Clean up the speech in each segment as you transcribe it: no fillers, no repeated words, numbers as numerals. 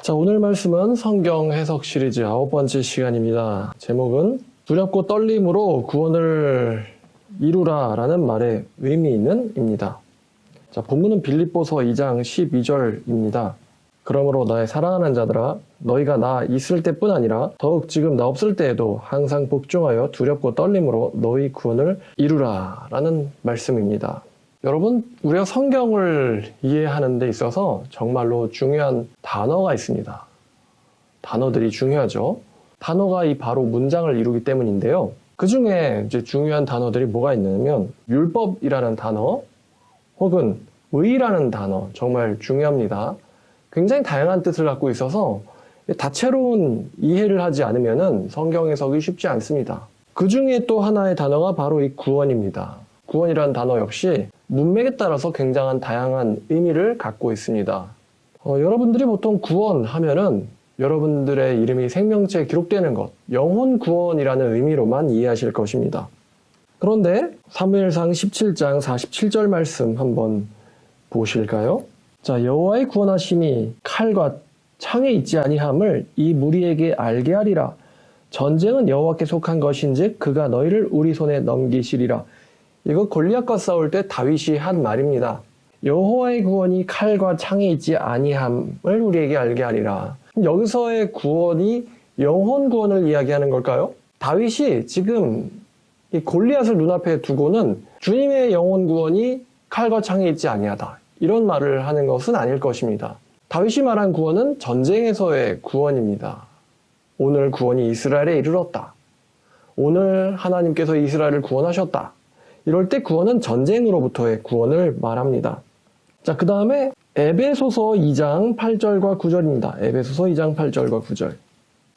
자, 오늘 말씀은 성경 해석 시리즈 9번째 시간입니다. 제목은 두렵고 떨림으로 구원을 이루라 라는 말의 의미 있는 입니다. 자, 본문은 빌립보서 2장 12절입니다. 그러므로 나의 사랑하는 자들아, 너희가 나 있을 때뿐 아니라 더욱 지금 나 없을 때에도 항상 복종하여 두렵고 떨림으로 너희 구원을 이루라 라는 말씀입니다. 여러분, 우리가 성경을 이해하는 데 있어서 정말로 중요한 단어가 있습니다. 단어들이 중요하죠. 단어가 바로 문장을 이루기 때문인데요. 그 중에 이제 중요한 단어들이 뭐가 있냐면 율법이라는 단어 혹은 의라는 단어, 정말 중요합니다. 굉장히 다양한 뜻을 갖고 있어서 다채로운 이해를 하지 않으면 성경 해석이 쉽지 않습니다. 그 중에 또 하나의 단어가 바로 이 구원입니다. 구원이라는 단어 역시 문맥에 따라서 굉장한 다양한 의미를 갖고 있습니다. 여러분들이 보통 구원하면은 여러분들의 이름이 생명체에 기록되는 것, 영혼 구원이라는 의미로만 이해하실 것입니다. 그런데 사무엘상 17장 47절 말씀 한번 보실까요? 자, 여호와의 구원하심이 칼과 창에 있지 아니함을 이 무리에게 알게 하리라. 전쟁은 여호와께 속한 것인즉 그가 너희를 우리 손에 넘기시리라. 이거 골리앗과 싸울 때 다윗이 한 말입니다. 여호와의 구원이 칼과 창에 있지 아니함을 우리에게 알게 하리라. 여기서의 구원이 영혼 구원을 이야기하는 걸까요? 다윗이 지금 이 골리앗을 눈앞에 두고는 주님의 영혼 구원이 칼과 창에 있지 아니하다, 이런 말을 하는 것은 아닐 것입니다. 다윗이 말한 구원은 전쟁에서의 구원입니다. 오늘 구원이 이스라엘에 이르렀다. 오늘 하나님께서 이스라엘을 구원하셨다. 이럴 때 구원은 전쟁으로부터의 구원을 말합니다. 자, 그 다음에 에베소서 2장 8절과 9절입니다. 에베소서 2장 8절과 9절.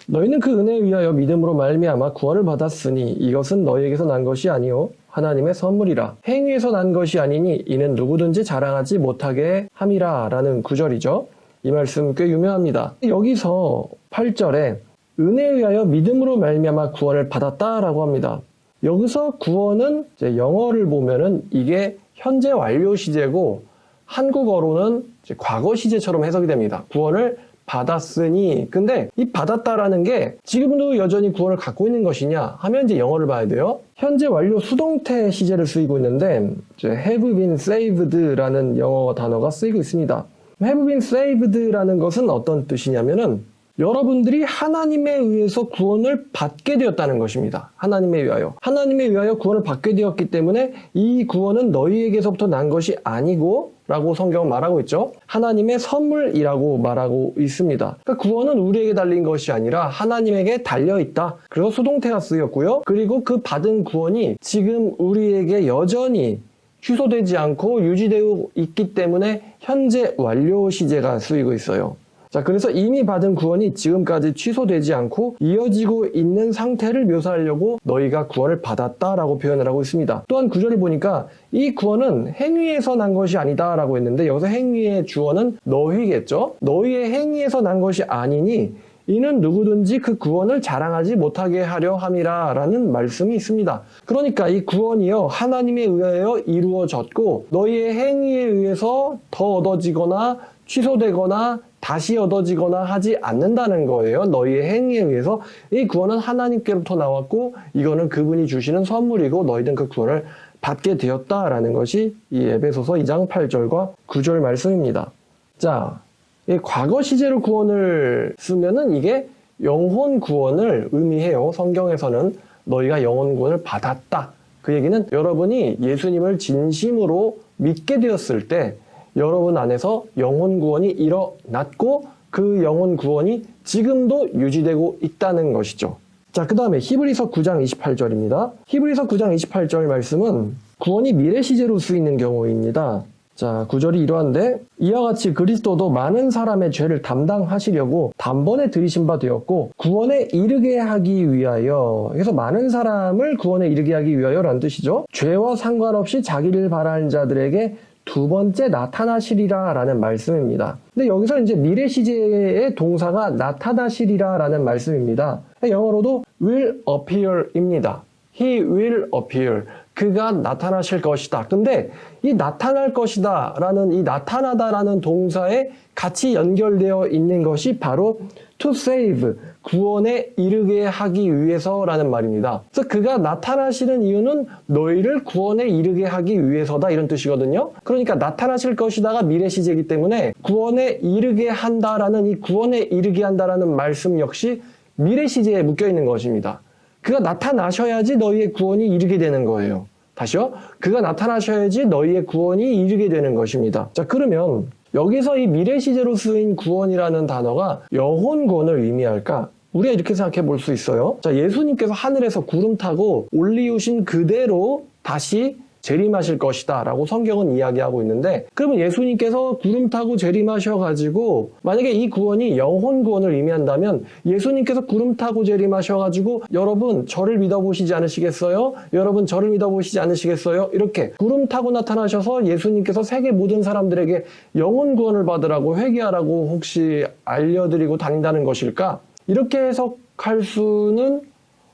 너희는 그 은혜에 위하여 믿음으로 말미암아 구원을 받았으니 이것은 너희에게서 난 것이 아니요 하나님의 선물이라. 행위에서 난 것이 아니니 이는 누구든지 자랑하지 못하게 함이라 라는 구절이죠. 이 말씀 꽤 유명합니다. 여기서 8절에 은혜에 의하여 믿음으로 말미암아 구원을 받았다라고 합니다. 여기서 구원은 이제 영어를 보면은 이게 현재 완료 시제고 한국어로는 이제 과거 시제처럼 해석이 됩니다. 구원을 받았으니. 근데 이 받았다라는 게 지금도 여전히 구원을 갖고 있는 것이냐 하면 이제 영어를 봐야 돼요. 현재 완료 수동태 시제를 쓰이고 있는데 이제 have been saved라는 영어 단어가 쓰이고 있습니다. have been saved라는 것은 어떤 뜻이냐면은 여러분들이 하나님에 의해서 구원을 받게 되었다는 것입니다. 하나님에 의하여. 하나님에 의하여 구원을 받게 되었기 때문에 이 구원은 너희에게서부터 난 것이 아니고 라고 성경은 말하고 있죠. 하나님의 선물이라고 말하고 있습니다. 그러니까 구원은 우리에게 달린 것이 아니라 하나님에게 달려있다. 그래서 수동태가 쓰였고요. 그리고 그 받은 구원이 지금 우리에게 여전히 취소되지 않고 유지되고 있기 때문에 현재 완료 시제가 쓰이고 있어요. 자, 그래서 이미 받은 구원이 지금까지 취소되지 않고 이어지고 있는 상태를 묘사하려고 너희가 구원을 받았다라고 표현을 하고 있습니다. 또한 9절을 보니까 이 구원은 행위에서 난 것이 아니다라고 했는데 여기서 행위의 주어는 너희겠죠? 너희의 행위에서 난 것이 아니니 이는 누구든지 그 구원을 자랑하지 못하게 하려 함이라 라는 말씀이 있습니다. 그러니까 이 구원이요 하나님에 의하여 이루어졌고 너희의 행위에 의해서 더 얻어지거나 취소되거나 다시 얻어지거나 하지 않는다는 거예요. 너희의 행위에 의해서. 이 구원은 하나님께로부터 나왔고 이거는 그분이 주시는 선물이고 너희는 그 구원을 받게 되었다라는 것이 이 에베소서 2장 8절과 9절 말씀입니다. 자, 이 과거 시제로 구원을 쓰면은 이게 영혼 구원을 의미해요. 성경에서는 너희가 영혼 구원을 받았다. 그 얘기는 여러분이 예수님을 진심으로 믿게 되었을 때 여러분 안에서 영혼 구원이 일어났고 그 영혼 구원이 지금도 유지되고 있다는 것이죠. 자, 그 다음에 히브리서 9장 28절입니다. 히브리서 9장 28절 말씀은 구원이 미래 시제로 쓰이는 경우입니다. 자, 9절이 이러한데 이와 같이 그리스도도 많은 사람의 죄를 담당하시려고 단번에 들이신 바 되었고 구원에 이르게 하기 위하여. 그래서 많은 사람을 구원에 이르게 하기 위하여라는 뜻이죠. 죄와 상관없이 자기를 바라는 자들에게 두 번째 나타나시리라 라는 말씀입니다. 근데 여기서 이제 미래 시제의 동사가 나타나시리라 라는 말씀입니다. 영어로도 will appear 입니다. He will appear. 그가 나타나실 것이다. 근데 이 나타날 것이다 라는 이 나타나다라는 동사에 같이 연결되어 있는 것이 바로 to save, 구원에 이르게 하기 위해서라는 말입니다. 그래서 그가 나타나시는 이유는 너희를 구원에 이르게 하기 위해서다 이런 뜻이거든요. 그러니까 나타나실 것이다가 미래 시제이기 때문에 구원에 이르게 한다라는 이 구원에 이르게 한다라는 말씀 역시 미래 시제에 묶여 있는 것입니다. 그가 나타나셔야지 너희의 구원이 이르게 되는 거예요. 다시요. 그가 나타나셔야지 너희의 구원이 이르게 되는 것입니다. 자, 그러면 여기서 이 미래 시제로 쓰인 구원이라는 단어가 영혼 구원을 의미할까? 우리가 이렇게 생각해 볼 수 있어요. 자, 예수님께서 하늘에서 구름 타고 올리우신 그대로 다시 재림하실 것이다 라고 성경은 이야기하고 있는데, 그러면 예수님께서 구름 타고 재림하셔가지고 만약에 이 구원이 영혼 구원을 의미한다면 예수님께서 구름 타고 재림하셔가지고 여러분 저를 믿어보시지 않으시겠어요? 여러분 저를 믿어보시지 않으시겠어요? 이렇게 구름 타고 나타나셔서 예수님께서 세계 모든 사람들에게 영혼 구원을 받으라고 회개하라고 혹시 알려드리고 다닌다는 것일까? 이렇게 해석할 수는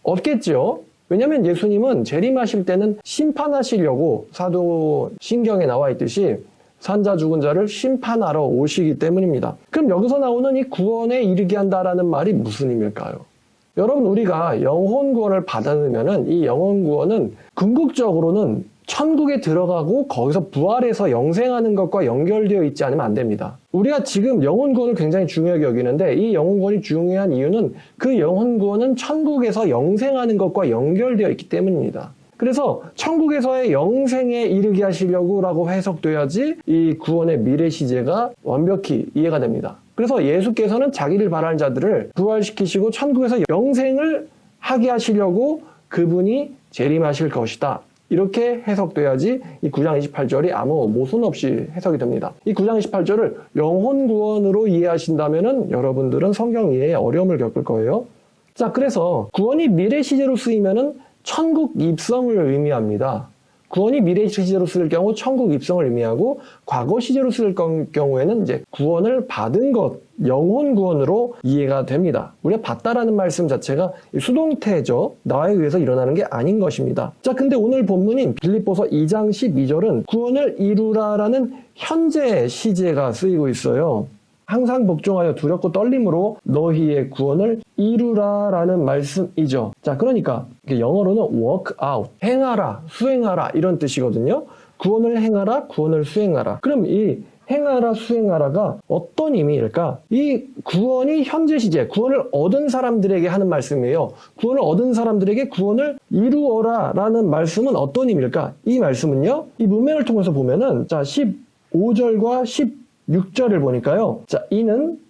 없겠죠. 왜냐하면 예수님은 재림하실 때는 심판하시려고 사도 신경에 나와 있듯이 산자 죽은 자를 심판하러 오시기 때문입니다. 그럼 여기서 나오는 이 구원에 이르게 한다라는 말이 무슨 의미일까요? 여러분 우리가 영혼 구원을 받으면은 이 영혼 구원은 궁극적으로는 천국에 들어가고 거기서 부활해서 영생하는 것과 연결되어 있지 않으면 안 됩니다. 우리가 지금 영혼 구원을 굉장히 중요하게 여기는데 이 영혼 구원이 중요한 이유는 그 영혼 구원은 천국에서 영생하는 것과 연결되어 있기 때문입니다. 그래서 천국에서의 영생에 이르게 하시려고 해석돼야지 이 구원의 미래 시제가 완벽히 이해가 됩니다. 그래서 예수께서는 자기를 바라는 자들을 부활시키시고 천국에서 영생을 하게 하시려고 그분이 재림하실 것이다. 이렇게 해석돼야지 이 9장 28절이 아무 모순 없이 해석이 됩니다. 이 9장 28절을 영혼 구원으로 이해하신다면은 여러분들은 성경 이해에 어려움을 겪을 거예요. 자, 그래서 구원이 미래 시제로 쓰이면은 천국 입성을 의미합니다. 구원이 미래 시제로 쓸 경우 천국 입성을 의미하고 과거 시제로 쓸 경우에는 이제 구원을 받은 것, 영혼 구원으로 이해가 됩니다. 우리가 받다라는 말씀 자체가 수동태죠. 나에 의해서 일어나는 게 아닌 것입니다. 자, 근데 오늘 본문인 빌립보서 2장 12절은 구원을 이루라라는 현재 시제가 쓰이고 있어요. 항상 복종하여 두렵고 떨림으로 너희의 구원을 이루라라는 말씀이죠. 자, 그러니까 영어로는 work out, 행하라, 수행하라 이런 뜻이거든요. 구원을 행하라, 구원을 수행하라. 그럼 이 행하라, 수행하라가 어떤 의미일까? 이 구원이 현재 시제, 구원을 얻은 사람들에게 하는 말씀이에요. 구원을 얻은 사람들에게 구원을 이루어라 라는 말씀은 어떤 의미일까? 이 말씀은요, 이 문맥을 통해서 보면은, 자, 15절과 16절을 보니까요. 자, 이는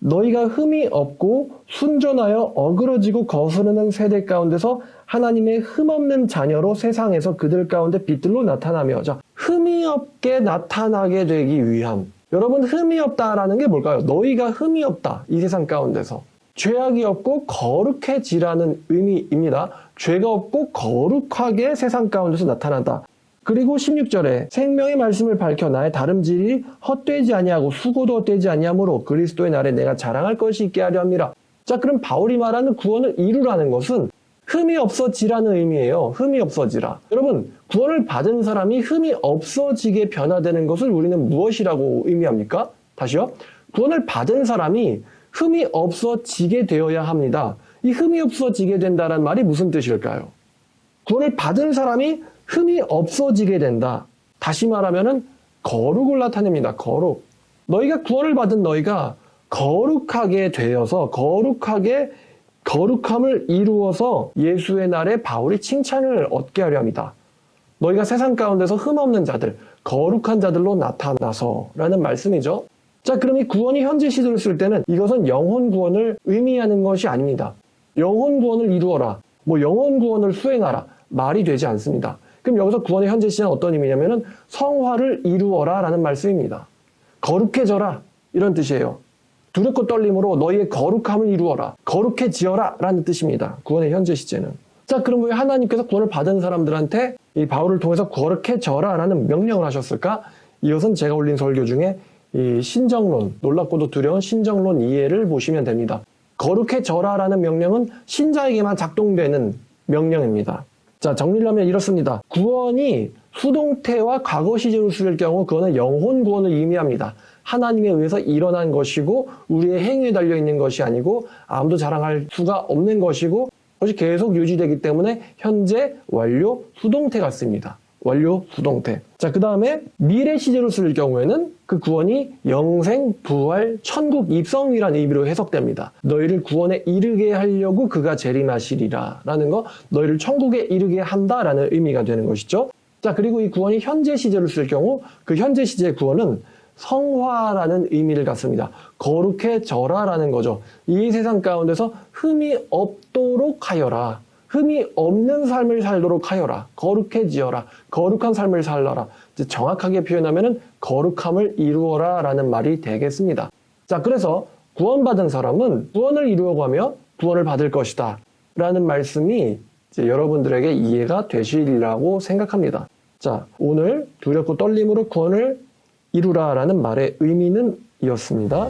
너희가 흠이 없고 순전하여 어그러지고 거스르는 세대 가운데서 하나님의 흠없는 자녀로 세상에서 그들 가운데 빛들로 나타나며, 자, 흠이 없게 나타나게 되기 위함. 여러분, 흠이 없다라는 게 뭘까요? 너희가 흠이 없다. 이 세상 가운데서. 죄악이 없고 거룩해지라는 의미입니다. 죄가 없고 거룩하게 세상 가운데서 나타난다. 그리고 16절에 생명의 말씀을 밝혀 나의 다름질이 헛되지 아니하고 수고도 헛되지 아니하므로 그리스도의 날에 내가 자랑할 것이 있게 하려 함이라. 자, 그럼 바울이 말하는 구원을 이루라는 것은 흠이 없어지라는 의미예요. 흠이 없어지라. 여러분, 구원을 받은 사람이 흠이 없어지게 변화되는 것을 우리는 무엇이라고 의미합니까? 다시요. 구원을 받은 사람이 흠이 없어지게 되어야 합니다. 이 흠이 없어지게 된다는 말이 무슨 뜻일까요? 구원을 받은 사람이 흠이 없어지게 된다. 다시 말하면은 거룩을 나타냅니다. 거룩. 너희가 구원을 받은 너희가 거룩하게 되어서 거룩함을 이루어서 예수의 날에 바울이 칭찬을 얻게 하려 합니다. 너희가 세상 가운데서 흠없는 자들, 거룩한 자들로 나타나서 라는 말씀이죠. 자, 그럼 이 구원이 현재 시제로 쓸 때는 이것은 영혼 구원을 의미하는 것이 아닙니다. 영혼 구원을 이루어라, 영혼 구원을 수행하라 말이 되지 않습니다. 그럼 여기서 구원의 현재 시제는 어떤 의미냐면은 성화를 이루어라 라는 말씀입니다. 거룩해져라 이런 뜻이에요. 두렵고 떨림으로 너희의 거룩함을 이루어라, 거룩해지어라 라는 뜻입니다. 구원의 현재 시제는. 자, 그럼 왜 하나님께서 구원을 받은 사람들한테 이 바울을 통해서 거룩해져라 라는 명령을 하셨을까? 이것은 제가 올린 설교 중에 이 신정론, 놀랍고도 두려운 신정론 이해를 보시면 됩니다. 거룩해져라 라는 명령은 신자에게만 작동되는 명령입니다. 자, 정리를 하면 이렇습니다. 구원이 수동태와 과거 시제로 쓰일 경우 그거는 영혼 구원을 의미합니다. 하나님에 의해서 일어난 것이고 우리의 행위에 달려있는 것이 아니고 아무도 자랑할 수가 없는 것이고 그것이 계속 유지되기 때문에 현재 완료 수동태가 씁니다. 완료 수동태. 자, 그 다음에 미래 시제로 쓸 경우에는 그 구원이 영생, 부활, 천국 입성이라는 의미로 해석됩니다. 너희를 구원에 이르게 하려고 그가 재림하시리라 라는 거, 너희를 천국에 이르게 한다라는 의미가 되는 것이죠. 자, 그리고 이 구원이 현재 시제로 쓸 경우 그 현재 시제의 구원은 성화라는 의미를 갖습니다. 거룩해져라라는 거죠. 이 세상 가운데서 흠이 없도록 하여라. 흠이 없는 삶을 살도록 하여라. 거룩해지어라. 거룩한 삶을 살라라. 이제 정확하게 표현하면은 거룩함을 이루어라 라는 말이 되겠습니다. 자, 그래서 구원받은 사람은 구원을 이루려고 하며 구원을 받을 것이다 라는 말씀이 이제 여러분들에게 이해가 되시리라고 생각합니다. 자, 오늘 두렵고 떨림으로 구원을 이루라 라는 말의 의미는 이었습니다.